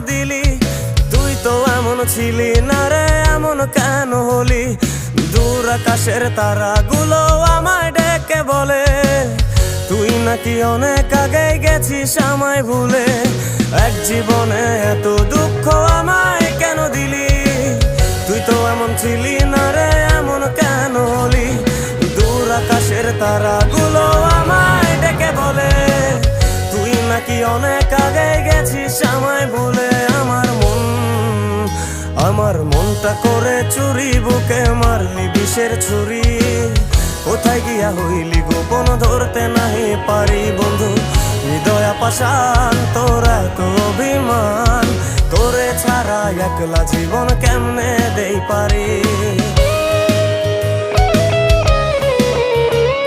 দিলি? তুই তো এমন ছিলি না রে, এমন কেন হলি? দূর আকাশের তারাগুলো আমায় ডেকে বলে তুই নাকি অনেক আগে গেছিস আমায় ভুলে। এক জীবনে এত দুঃখ আমায় কেন দিলি? তুই তো এমন ছিলি না রে, এমন কেন হলি? দূর আকাশের তারাগুলো আমায় ডেকে বলে তুই নাকি অনেক আগে গেছিস আমায় ভুলে। আমার মনটা করে চুরি, বুকে মারলি বিষের ছুরি। কোথায় গিয়া হইলি গোপন ধরতে নাহি পারি বন্ধু। হৃদয় পাষাণ তোর এত অভিমান, তোরে ছাড়া একলা জীবন কেমনে দেই পারি।